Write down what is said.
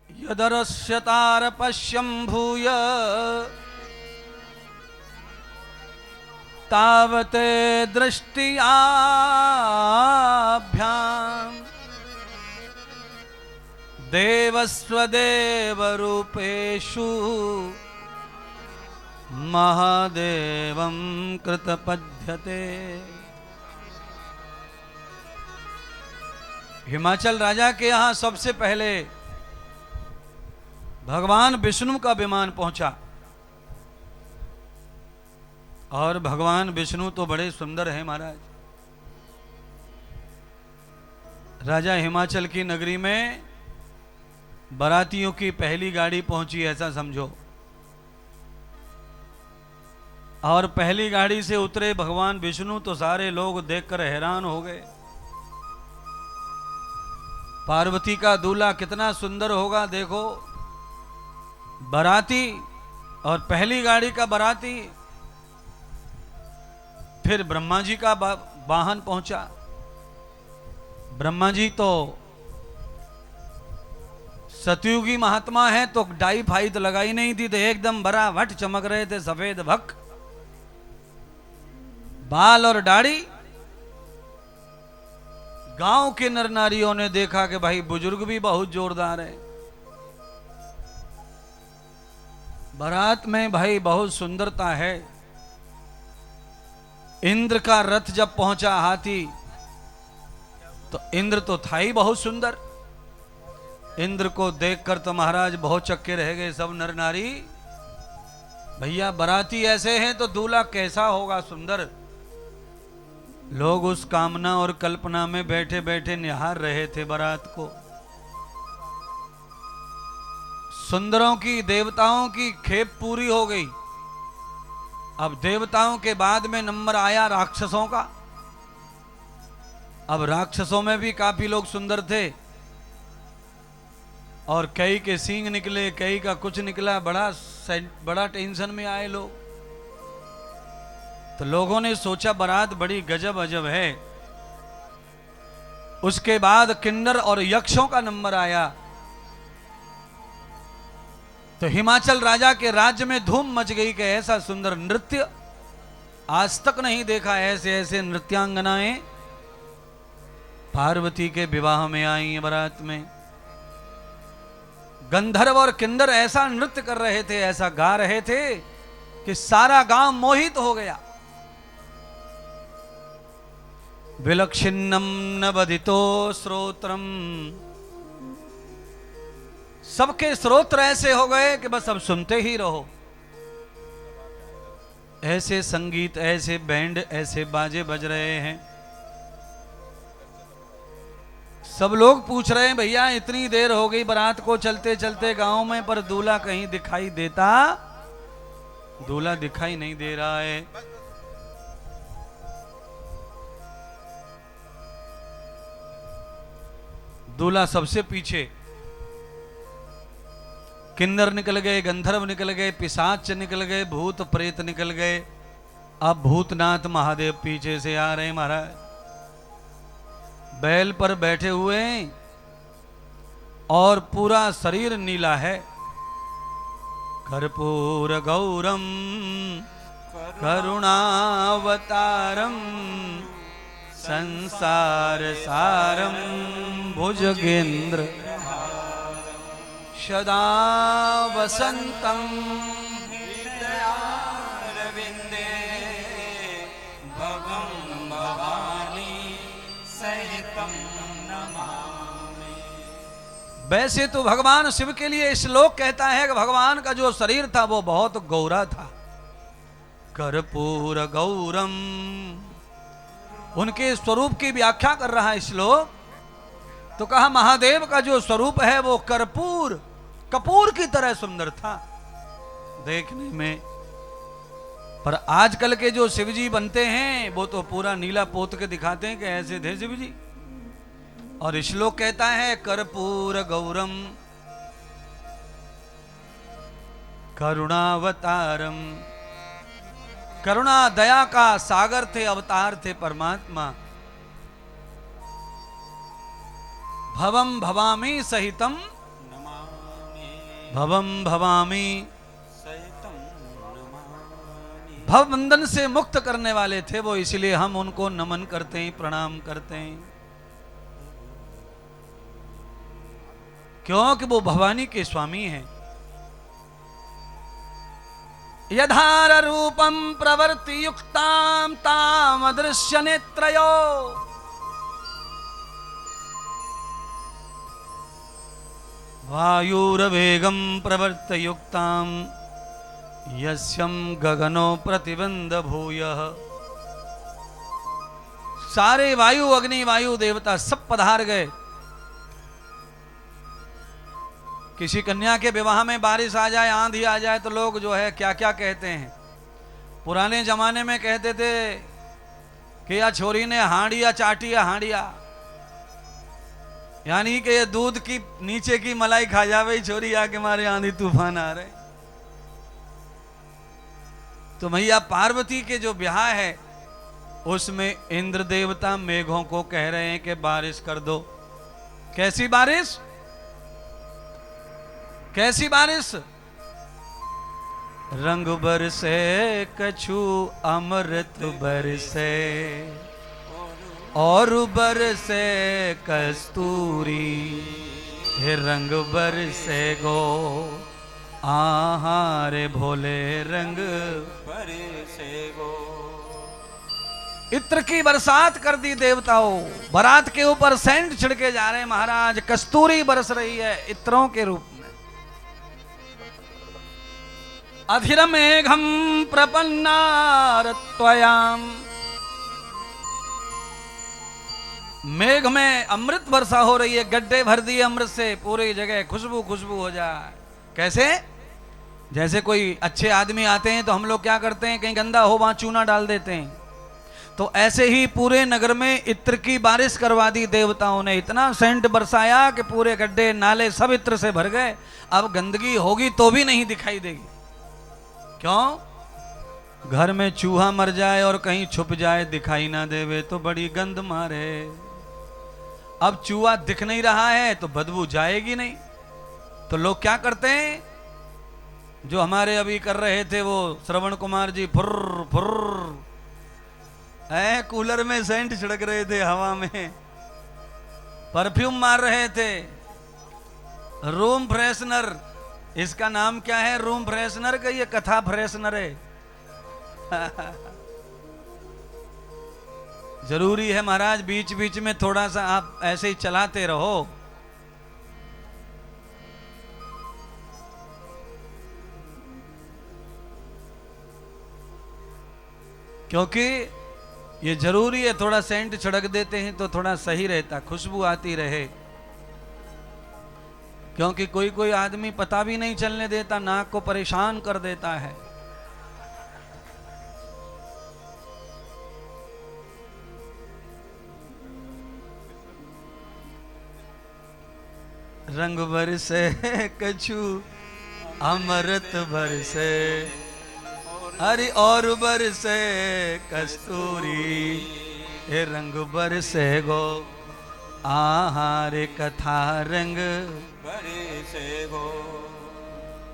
यदरस्यतार पश्यं भूय तावते दृष्टियाभ्याम् देवस्वदेवरूपेषु महादेवं कृतपद्यते। हिमाचल राजा के यहाँ सबसे पहले भगवान विष्णु का विमान पहुंचा और भगवान विष्णु तो बड़े सुंदर हैं महाराज। राजा हिमाचल की नगरी में बारातियों की पहली गाड़ी पहुंची ऐसा समझो, और पहली गाड़ी से उतरे भगवान विष्णु तो सारे लोग देखकर हैरान हो गए। पार्वती का दूल्हा कितना सुंदर होगा देखो, बाराती और पहली गाड़ी का बाराती। फिर ब्रह्मा जी का वाहन पहुंचा। ब्रह्मा जी तो सतयुगी महात्मा है तो डाई फाई तो लगाई नहीं थी, तो एकदम बड़ा वट चमक रहे थे, सफेद भक बाल और दाढ़ी। गांव के नर नारियों ने देखा कि भाई बुजुर्ग भी बहुत जोरदार है। बारात में भाई बहुत सुंदरता है। इंद्र का रथ जब पहुंचा हाथी, तो इंद्र तो था ही बहुत सुंदर। इंद्र को देखकर तो महाराज बहुत चक्के रह गए सब नर नारी। भैया बाराती ऐसे हैं तो दूल्हा कैसा होगा सुंदर। लोग उस कामना और कल्पना में बैठे बैठे निहार रहे थे बारात को। सुंदरों की देवताओं की खेप पूरी हो गई। अब देवताओं के बाद में नंबर आया राक्षसों का। अब राक्षसों में भी काफी लोग सुंदर थे और कई के सींग निकले, कई का कुछ निकला। बड़ा टेंशन में आए लोग। तो लोगों ने सोचा बारात बड़ी गजब अजब है। उसके बाद किन्नर और यक्षों का नंबर आया। तो हिमाचल राजा के राज्य में धूम मच गई कि ऐसा सुंदर नृत्य आज तक नहीं देखा। ऐसे ऐसे नृत्यांगनाएं पार्वती के विवाह में आई बारात में। गंधर्व और किन्नर ऐसा नृत्य कर रहे थे, ऐसा गा रहे थे कि सारा गांव मोहित हो गया। विलक्षिन्नम नवदितो श्रोत्रम, सबके श्रोत्र ऐसे हो गए कि बस अब सुनते ही रहो। ऐसे संगीत, ऐसे बैंड, ऐसे बाजे बज रहे हैं। सब लोग पूछ रहे हैं भैया इतनी देर हो गई बारात को चलते चलते गांव में, पर दूल्हा कहीं दिखाई देता? दूल्हा दिखाई नहीं दे रहा है। दूल्हा सबसे पीछे। किन्नर निकल गए, गंधर्व निकल गए, पिशाच निकल गए, भूत प्रेत निकल गए। अब भूतनाथ महादेव पीछे से आ रहे महाराज, बैल पर बैठे हुए और पूरा शरीर नीला है। कर्पूर गौरम करुणावतारम संसार सारम भुजगेंद्र सदा वसंतम हृदयारविंदे भवं भवानी सहितम नमामि। वैसे तो भगवान शिव के लिए श्लोक कहता है कि भगवान का जो शरीर था वो बहुत गौरा था। कर्पूर गौरम, उनके स्वरूप की व्याख्या कर रहा है श्लोक। तो कहा महादेव का जो स्वरूप है वो कर्पूर, कपूर की तरह सुंदर था देखने में। पर आजकल के जो शिवजी बनते हैं वो तो पूरा नीला पोत के दिखाते हैं कि ऐसे थे शिवजी। और श्लोक कहता है कर्पूर गौरम करुणावतारम, करुणा दया का सागर थे, अवतार थे परमात्मा। भवम भवामी सहितम भवम भवामी, सहितं नमामि। भव बंधन से मुक्त करने वाले थे वो, इसलिए हम उनको नमन करते हैं, प्रणाम करते हैं। क्योंकि वो भवानी के स्वामी हैं। यधार रूपम प्रवर्ति युक्ताम ताम अदृश्य नेत्रयो, वायुरवेगम प्रवर्त युक्ताम यस्यम गगनो प्रतिबंध भूयः। सारे वायु अग्नि वायु देवता सब पधार गए। किसी कन्या के विवाह में बारिश आ जाए, आंधी आ जाए तो लोग जो है क्या क्या कहते हैं। पुराने जमाने में कहते थे कि या छोरी ने हांडिया चाटिया हांडिया, यानी कि ये दूध की नीचे की मलाई खा जावे छोरी, आके मारे आंधी तूफान आ रहे। तो मैया पार्वती के जो ब्याह है उसमें इंद्र देवता मेघों को कह रहे हैं कि बारिश कर दो। कैसी बारिश? कैसी बारिश? रंग बरसे कछु अमृत बरसे और बरसे कस्तूरी, हे रंग बरसे गो आहारे भोले रंग बरसे गो। इत्र की बरसात कर दी देवताओं। बारात के ऊपर सेंट छिड़के जा रहे हैं महाराज, कस्तूरी बरस रही है इत्रों के रूप में। अधिरमेघम प्रपन्नारत्वयाम, मेघ में अमृत वर्षा हो रही है, गड्ढे भर दिए अमृत से, पूरी जगह खुशबू खुशबू हो जाए। कैसे? जैसे कोई अच्छे आदमी आते हैं तो हम लोग क्या करते हैं, कहीं गंदा हो वहां चूना डाल देते हैं। तो ऐसे ही पूरे नगर में इत्र की बारिश करवा दी देवताओं ने। इतना सेंट बरसाया कि पूरे गड्ढे नाले सब इत्र से भर गए। अब गंदगी होगी तो भी नहीं दिखाई देगी। क्यों? घर में चूहा मर जाए और कहीं छुप जाए दिखाई ना देवे तो बड़ी गंद मारे। अब चूहा दिख नहीं रहा है तो बदबू जाएगी नहीं। तो लोग क्या करते हैं, जो हमारे अभी कर रहे थे वो श्रवण कुमार जी, फुर्र फुर्र कूलर में सेंट छिड़क रहे थे, हवा में परफ्यूम मार रहे थे, रूम फ्रेशनर। इसका नाम क्या है? रूम फ्रेशनर का ये कथा फ्रेशनर है। जरूरी है महाराज बीच बीच में थोड़ा सा आप ऐसे ही चलाते रहो। क्योंकि ये जरूरी है, थोड़ा सेंट छिड़क देते हैं तो थोड़ा सही रहता, खुशबू आती रहे। क्योंकि कोई कोई आदमी पता भी नहीं चलने देता, नाक को परेशान कर देता है। रंग बरसे कछु अमृत बरसे, हरि और बरसे कस्तूरी, हे रंग बरसे गो आहारे कथा रंग बरसे गो।